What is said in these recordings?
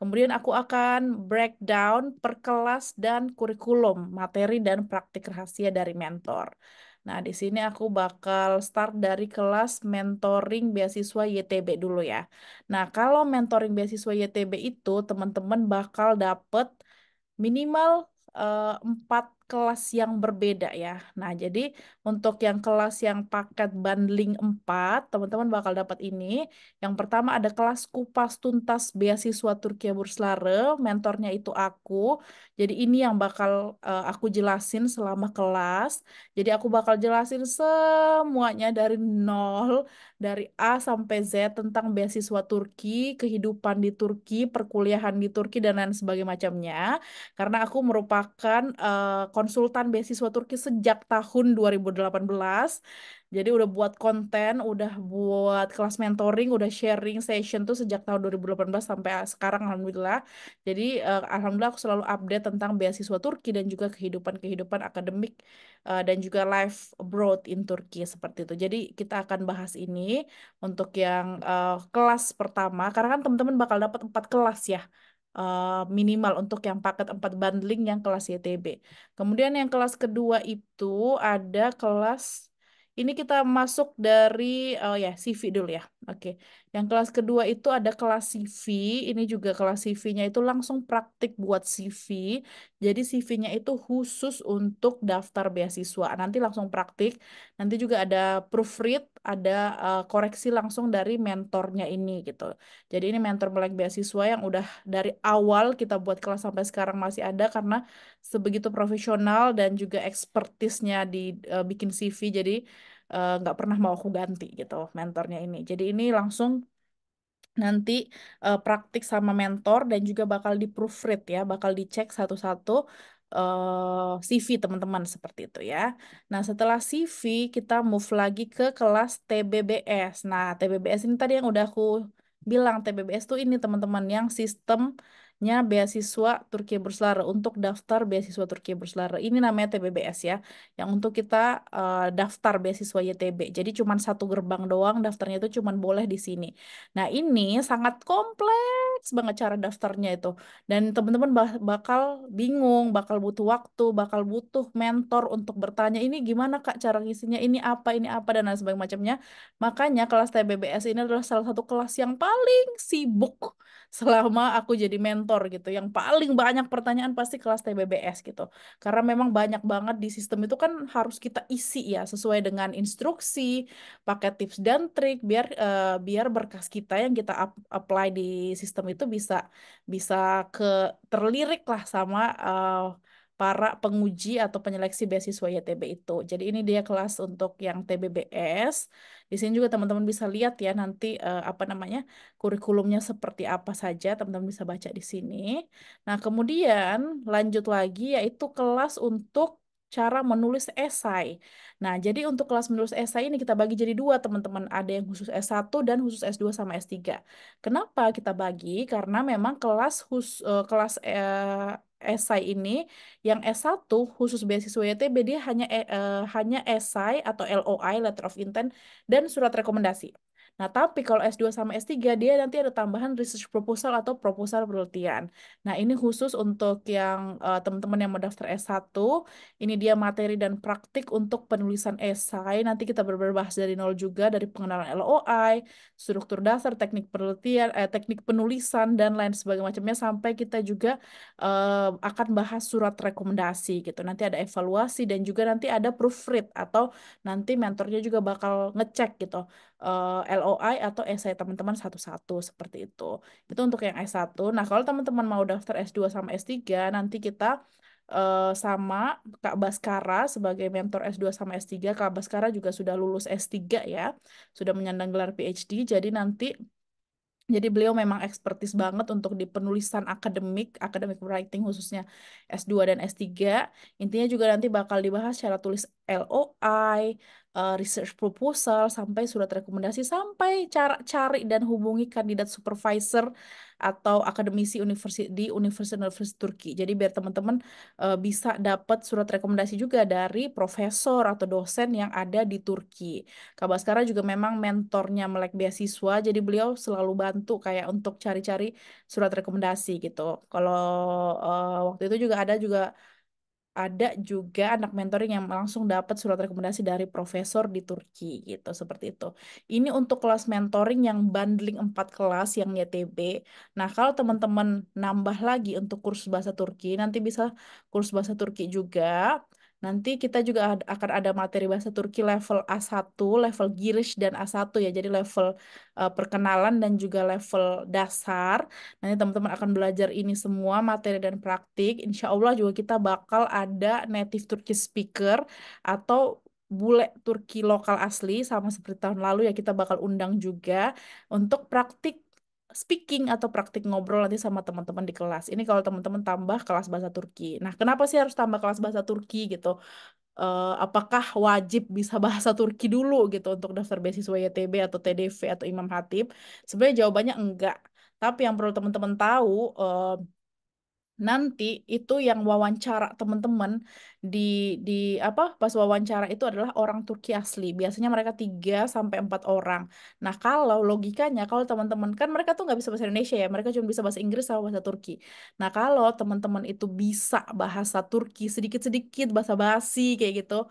Kemudian aku akan breakdown per kelas dan kurikulum, materi dan praktik rahasia dari mentor. Nah, di sini aku bakal start dari kelas mentoring beasiswa YTB dulu ya. Nah, kalau mentoring beasiswa YTB itu teman-teman bakal dapet minimal 4 kelas yang berbeda ya. Nah, jadi untuk yang kelas yang paket bundling 4, teman-teman bakal dapat ini. Yang pertama ada kelas kupas tuntas beasiswa Turkiye Burslare, mentornya itu aku. Jadi ini yang bakal aku jelasin selama kelas. Jadi aku bakal jelasin semuanya dari nol, dari A sampai Z tentang beasiswa Turki, kehidupan di Turki, perkuliahan di Turki dan lain sebagainya macamnya. Karena aku merupakan konsultan beasiswa Turki sejak tahun 2018. Jadi udah buat konten, udah buat kelas mentoring, udah sharing session tuh sejak tahun 2018 sampai sekarang alhamdulillah. Jadi alhamdulillah aku selalu update tentang beasiswa Turki dan juga kehidupan-kehidupan akademik dan juga life abroad in Turki seperti itu. Jadi kita akan bahas ini untuk yang kelas pertama karena kan teman-teman bakal dapat 4 kelas ya minimal untuk yang paket 4 bundling yang kelas YTB. Kemudian yang kelas kedua itu ada kelas ini kita masuk dari oh ya CV dulu ya. Oke. Yang kelas kedua itu ada kelas CV. Ini juga kelas CV-nya itu langsung praktik buat CV. Jadi CV-nya itu khusus untuk daftar beasiswa. Nanti langsung praktik. Nanti juga ada proofread, ada koreksi langsung dari mentornya ini gitu. Jadi ini mentor melek beasiswa yang udah dari awal kita buat kelas sampai sekarang masih ada karena sebegitu profesional dan juga ekspertisnya di bikin CV. Jadi nggak pernah mau aku ganti gitu mentornya ini. Jadi ini langsung nanti praktik sama mentor dan juga bakal di proofread ya, bakal dicek satu-satu CV teman-teman seperti itu ya. Nah, setelah CV kita move lagi ke kelas TBBS. Nah, TBBS ini tadi yang udah aku bilang TBBS tuh ini teman-teman yang sistemnya beasiswa Turkiye Burslare untuk daftar beasiswa Turkiye Burslare. Ini namanya TBBS ya, yang untuk kita daftar beasiswa YTB. Jadi cuman satu gerbang doang, daftarnya itu cuman boleh di sini. Nah, ini sangat kompleks banget cara daftarnya itu. Dan teman-teman bakal bingung, bakal butuh waktu, bakal butuh mentor untuk bertanya, ini gimana Kak cara ngisinya, ini apa, dan lain sebagainya macamnya. Makanya kelas TBBS ini adalah salah satu kelas yang paling sibuk selama aku jadi mentor gitu. Yang paling banyak pertanyaan pasti kelas TBBS gitu. Karena memang banyak banget di sistem itu kan harus kita isi ya, sesuai dengan instruksi, pakai tips dan trik biar berkas kita yang kita apply di sistem itu bisa bisa ke terlirik lah sama para penguji atau penyeleksi beasiswa YTB itu. Jadi ini dia kelas untuk yang TBBS. Di sini juga teman-teman bisa lihat ya nanti apa namanya kurikulumnya seperti apa saja. Teman-teman bisa baca di sini. Nah, kemudian lanjut lagi yaitu kelas untuk cara menulis esai. Nah, jadi untuk kelas menulis esai ini kita bagi jadi dua, teman-teman. Ada yang khusus S1 dan khusus S2 sama S3. Kenapa kita bagi? Karena memang kelas esai ini yang S1 khusus beasiswa YTB dia hanya esai atau LOI, letter of intent dan surat rekomendasi. Nah, tapi kalau S2 sama S3 dia nanti ada tambahan research proposal atau proposal penelitian. Nah, ini khusus untuk yang teman-teman yang mau daftar S1. Ini dia materi dan praktik untuk penulisan esai. Nanti kita berbahas dari nol juga, dari pengenalan LOI, struktur dasar, teknik penelitian, teknik penulisan, dan lain sebagainya macamnya, sampai kita juga akan bahas surat rekomendasi gitu. Nanti ada evaluasi dan juga nanti ada proofread atau nanti mentornya juga bakal ngecek gitu LOI atau esai teman-teman satu-satu seperti itu. Itu untuk yang S1. Nah, kalau teman-teman mau daftar S2 sama S3, nanti kita sama Kak Baskara sebagai mentor S2 sama S3. Kak Baskara juga sudah lulus S3 ya, sudah menyandang gelar PhD. Jadi beliau memang ekspertis banget untuk di penulisan academic writing khususnya S2 dan S3. Intinya juga nanti bakal dibahas cara tulis LOI, research proposal, sampai surat rekomendasi, sampai cara cari dan hubungi kandidat supervisor atau akademisi di universitas Turki. Jadi biar teman-teman bisa dapat surat rekomendasi juga dari profesor atau dosen yang ada di Turki. Kak Baskara juga memang mentornya Melek Beasiswa, jadi beliau selalu bantu kayak untuk cari-cari surat rekomendasi gitu. Kalau waktu itu ada juga anak mentoring yang langsung dapat surat rekomendasi dari profesor di Turki gitu, seperti itu. Ini untuk kelas mentoring yang bundling 4 kelas yang YTB. Nah, kalau teman-teman nambah lagi untuk kursus bahasa Turki, nanti bisa kursus bahasa Turki juga. Nanti kita juga akan ada materi bahasa Turki level A1, level Girish dan A1 ya. Jadi level perkenalan dan juga level dasar. Nanti teman-teman akan belajar ini semua materi dan praktik. Insya Allah juga kita bakal ada native Turkish speaker atau bule Turki lokal asli sama seperti tahun lalu ya, kita bakal undang juga untuk praktik speaking atau praktik ngobrol nanti sama teman-teman di kelas. Ini kalau teman-teman tambah kelas bahasa Turki. Nah, kenapa sih harus tambah kelas bahasa Turki gitu? Apakah wajib bisa bahasa Turki dulu gitu untuk daftar beasiswa YTB atau TDV atau Imam Hatip? Sebenarnya jawabannya enggak. Tapi yang perlu teman-teman tahu, nanti itu yang wawancara teman-teman di di apa pas wawancara itu adalah orang Turki asli. Biasanya mereka 3 sampai 4 orang. Nah, kalau logikanya kalau teman-teman kan mereka tuh nggak bisa bahasa Indonesia ya, mereka cuma bisa bahasa Inggris sama bahasa Turki. Nah, kalau teman-teman itu bisa bahasa Turki sedikit-sedikit bahasa basi kayak gitu,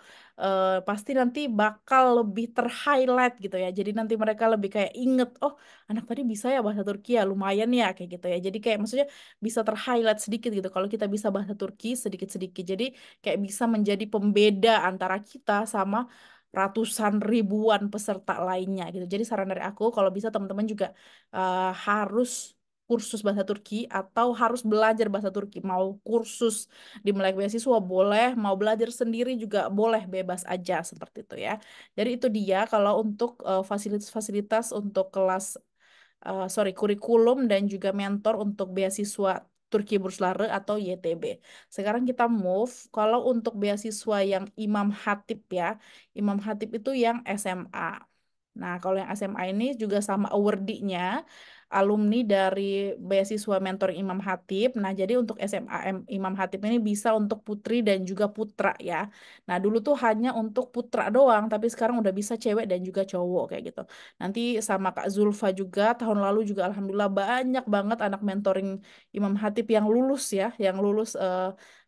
pasti nanti bakal lebih ter-highlight gitu ya. Jadi nanti mereka lebih kayak inget, oh anak tadi bisa ya bahasa Turki ya, lumayan ya kayak gitu ya. Jadi kayak maksudnya bisa ter-highlight sedikit gitu kalau kita bisa bahasa Turki sedikit-sedikit. Jadi kayak bisa menjadi pembeda antara kita sama ratusan ribuan peserta lainnya gitu. Jadi saran dari aku kalau bisa teman-teman juga harus kursus bahasa Turki atau harus belajar bahasa Turki. Mau kursus di Melek Beasiswa boleh, mau belajar sendiri juga boleh, bebas aja seperti itu ya. Jadi itu dia kalau untuk fasilitas-fasilitas untuk kelas kurikulum dan juga mentor untuk beasiswa Turki Burslare atau YTB. Sekarang kita move, kalau untuk beasiswa yang Imam Hatip ya, Imam Hatip itu yang SMA. Nah, kalau yang SMA ini juga sama awardee-nya, alumni dari beasiswa mentor Imam Hatip. Nah, jadi untuk SMA Imam Hatip ini bisa untuk putri dan juga putra ya. Nah, dulu tuh hanya untuk putra doang, tapi sekarang udah bisa cewek dan juga cowok kayak gitu. Nanti sama Kak Zulfa juga, tahun lalu juga Alhamdulillah banyak banget anak mentoring Imam Hatip yang lulus ya, yang lulus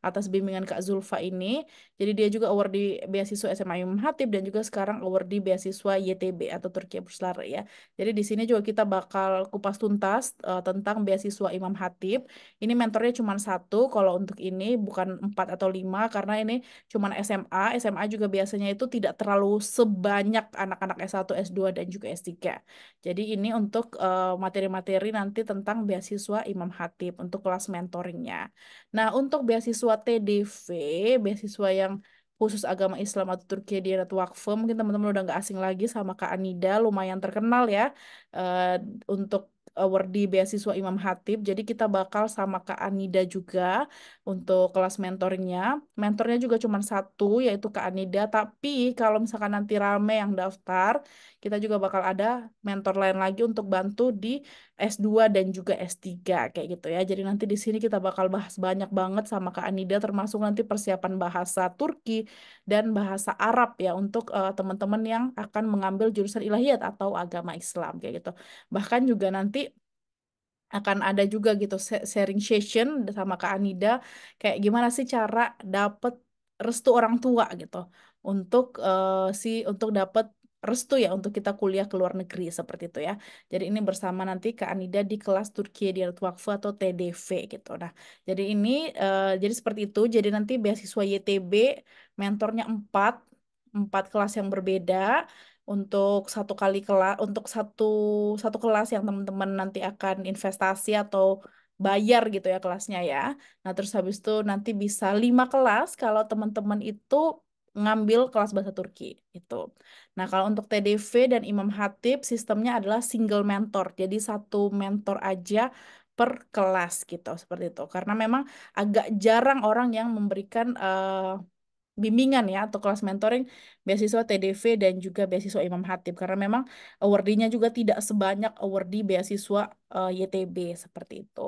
atas bimbingan Kak Zulfa ini. Jadi dia juga award di beasiswa SMA Imam Hatip dan juga sekarang award di beasiswa YTB atau Turkiye Burslar ya. Jadi di sini juga kita bakal kupas tuntas tentang beasiswa Imam Hatip. Ini mentornya cuma satu, kalau untuk ini bukan 4 atau 5 karena ini cuma SMA. SMA juga biasanya itu tidak terlalu sebanyak anak-anak S1, S2 dan juga S3. Jadi ini untuk materi-materi nanti tentang beasiswa Imam Hatip untuk kelas mentoringnya. Nah, untuk beasiswa TDV, beasiswa yang khusus agama Islam atau Turkiye Diyanet Vakfı, mungkin teman-teman udah nggak asing lagi sama Kak Anida, lumayan terkenal ya eh, untuk awardee beasiswa Imam Hatip. Jadi kita bakal sama Kak Anida juga untuk kelas mentoringnya. Mentornya juga cuma satu, yaitu Kak Anida. Tapi kalau misalkan nanti rame yang daftar, kita juga bakal ada mentor lain lagi untuk bantu di S2 dan juga S3 kayak gitu ya. Jadi nanti di sini kita bakal bahas banyak banget sama Kak Anida, termasuk nanti persiapan bahasa Turki dan bahasa Arab ya untuk teman-teman yang akan mengambil jurusan ilahiyat atau agama Islam kayak gitu. Bahkan juga nanti akan ada juga gitu sharing session sama Kak Anida kayak gimana sih cara dapet restu orang tua gitu untuk untuk dapet restu ya untuk kita kuliah ke luar negeri seperti itu ya. Jadi ini bersama nanti Kak Anida di kelas Turkiye Diyanet Vakfı atau TDV gitu. Nah, jadi ini jadi seperti itu. Jadi nanti beasiswa YTB mentornya 4 kelas yang berbeda untuk satu kali kelas untuk satu kelas yang teman-teman nanti akan investasi atau bayar gitu ya kelasnya ya. Nah, terus habis itu nanti bisa 5 kelas kalau teman-teman itu ngambil kelas bahasa Turki itu. Nah, kalau untuk TDV dan Imam Hatip sistemnya adalah single mentor. Jadi satu mentor aja per kelas gitu seperti itu. Karena memang agak jarang orang yang memberikan bimbingan ya atau kelas mentoring beasiswa TDV dan juga beasiswa Imam Hatip karena memang awardee-nya juga tidak sebanyak awardee beasiswa YTB seperti itu.